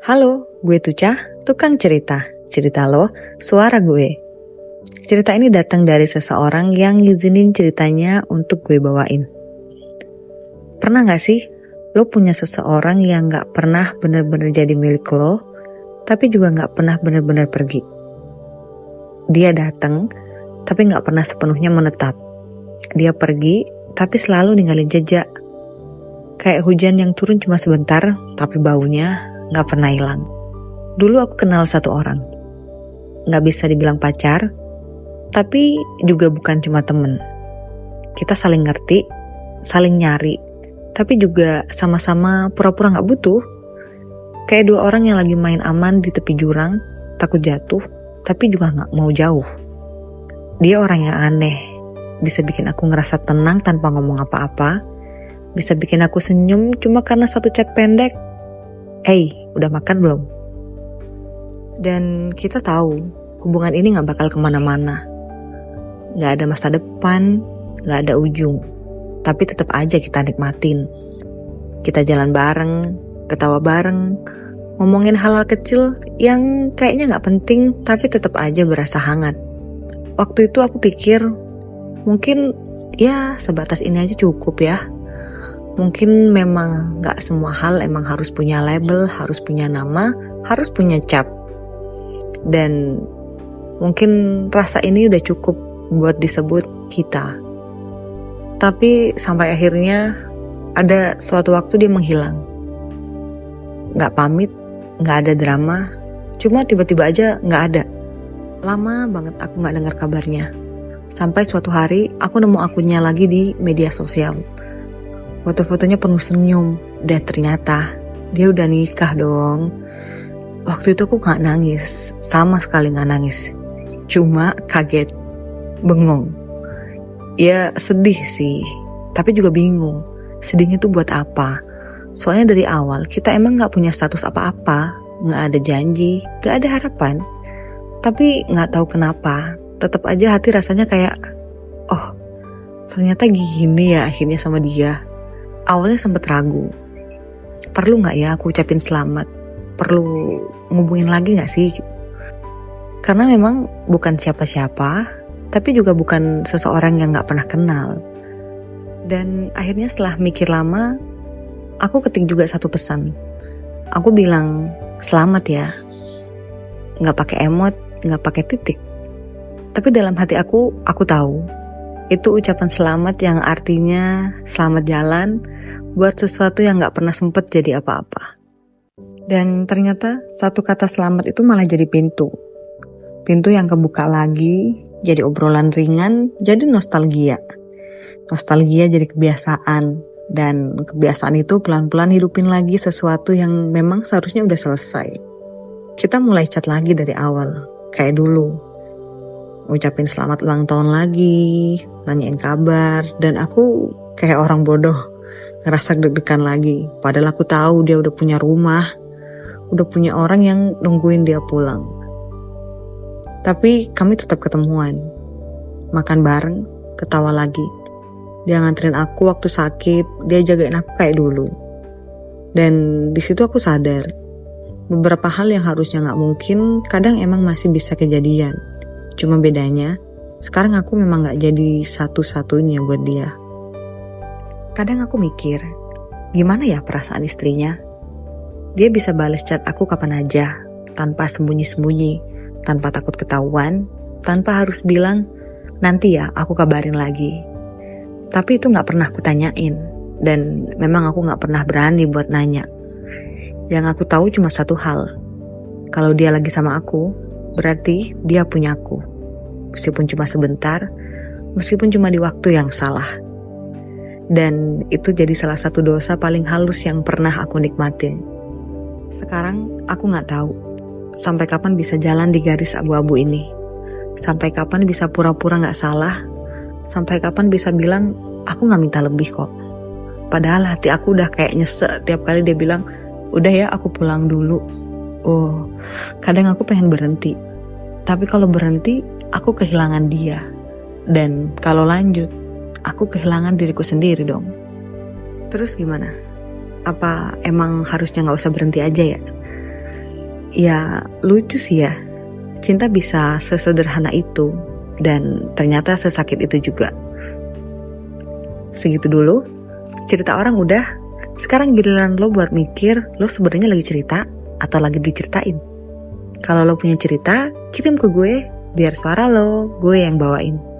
Halo, gue Tuca, tukang cerita. Cerita lo, suara gue. Cerita ini datang dari seseorang yang ngizinin ceritanya untuk gue bawain. Pernah gak sih, lo punya seseorang yang gak pernah bener-bener jadi milik lo, tapi juga gak pernah bener-bener pergi? Dia datang, tapi gak pernah sepenuhnya menetap. Dia pergi, tapi selalu ninggalin jejak. Kayak hujan yang turun cuma sebentar, tapi baunya gak pernah hilang. Dulu aku kenal satu orang. Gak bisa dibilang pacar, tapi juga bukan cuma temen. Kita saling ngerti, saling nyari, tapi juga sama-sama pura-pura gak butuh. Kayak dua orang yang lagi main aman di tepi jurang, takut jatuh, tapi juga gak mau jauh. Dia orang yang aneh, bisa bikin aku ngerasa tenang tanpa ngomong apa-apa, bisa bikin aku senyum cuma karena satu chat pendek. Hey, udah makan belum? Dan kita tahu hubungan ini gak bakal kemana-mana. Gak ada masa depan, gak ada ujung. Tapi tetap aja kita nikmatin. Kita jalan bareng, ketawa bareng, ngomongin hal-hal kecil yang kayaknya gak penting tapi tetap aja berasa hangat. Waktu itu aku pikir mungkin ya sebatas ini aja cukup ya. Mungkin memang gak semua hal emang harus punya label, harus punya nama, harus punya cap. Dan mungkin rasa ini udah cukup buat disebut kita. Tapi sampai akhirnya ada suatu waktu dia menghilang. Gak pamit, gak ada drama, cuma tiba-tiba aja gak ada. Lama banget aku gak dengar kabarnya. Sampai suatu hari aku nemu akunnya lagi di media sosial. Foto-fotonya penuh senyum, dan ternyata dia udah nikah dong. Waktu itu aku gak nangis, sama sekali gak nangis. Cuma kaget, bengong. Ya sedih sih, tapi juga bingung. Sedihnya tuh buat apa? Soalnya dari awal kita emang gak punya status apa-apa, gak ada janji, gak ada harapan. Tapi gak tahu kenapa, tetap aja hati rasanya kayak, oh ternyata gini ya akhirnya sama dia. Awalnya sempet ragu, perlu gak ya aku ucapin selamat? Perlu ngubungin lagi gak sih? Karena memang bukan siapa-siapa, tapi juga bukan seseorang yang gak pernah kenal. Dan akhirnya setelah mikir lama, aku ketik juga satu pesan. Aku bilang, selamat ya. Gak pakai emot, gak pakai titik. Tapi dalam hati aku tahu. Itu ucapan selamat yang artinya selamat jalan buat sesuatu yang gak pernah sempet jadi apa-apa. Dan ternyata satu kata selamat itu malah jadi pintu. Pintu yang kebuka lagi, jadi obrolan ringan, jadi nostalgia. Nostalgia jadi kebiasaan. Dan kebiasaan itu pelan-pelan hidupin lagi sesuatu yang memang seharusnya udah selesai. Kita mulai chat lagi dari awal, kayak dulu. Ucapin selamat ulang tahun lagi, nanyain kabar, dan aku kayak orang bodoh, ngerasa deg-degan lagi. Padahal aku tahu dia udah punya rumah, udah punya orang yang nungguin dia pulang. Tapi kami tetap ketemuan, makan bareng, ketawa lagi. Dia nganterin aku waktu sakit, dia jagain aku kayak dulu. Dan di situ aku sadar, beberapa hal yang harusnya gak mungkin, kadang emang masih bisa kejadian. Cuma bedanya, sekarang aku memang gak jadi satu-satunya buat dia. Kadang aku mikir, gimana ya perasaan istrinya? Dia bisa balas chat aku kapan aja, tanpa sembunyi-sembunyi, tanpa takut ketahuan, tanpa harus bilang, nanti ya aku kabarin lagi. Tapi itu gak pernah aku tanyain, dan memang aku gak pernah berani buat nanya. Yang aku tahu cuma satu hal, kalau dia lagi sama aku, berarti dia punya aku. Meskipun cuma sebentar, meskipun cuma di waktu yang salah. Dan itu jadi salah satu dosa paling halus yang pernah aku nikmatin. Sekarang aku gak tahu sampai kapan bisa jalan di garis abu-abu ini. Sampai kapan bisa pura-pura gak salah. Sampai kapan bisa bilang, aku gak minta lebih kok. Padahal hati aku udah kayak nyesek tiap kali dia bilang, udah ya aku pulang dulu. Oh, kadang aku pengen berhenti. Tapi kalau berhenti, aku kehilangan dia. Dan kalau lanjut, aku kehilangan diriku sendiri dong. Terus gimana? Apa emang harusnya gak usah berhenti aja ya? Ya lucu sih ya, cinta bisa sesederhana itu dan ternyata sesakit itu juga. Segitu dulu, cerita orang udah. Sekarang giliran lo buat mikir, lo sebenarnya lagi cerita atau lagi diceritain. Kalau lo punya cerita, kirim ke gue, biar suara lo, gue yang bawain.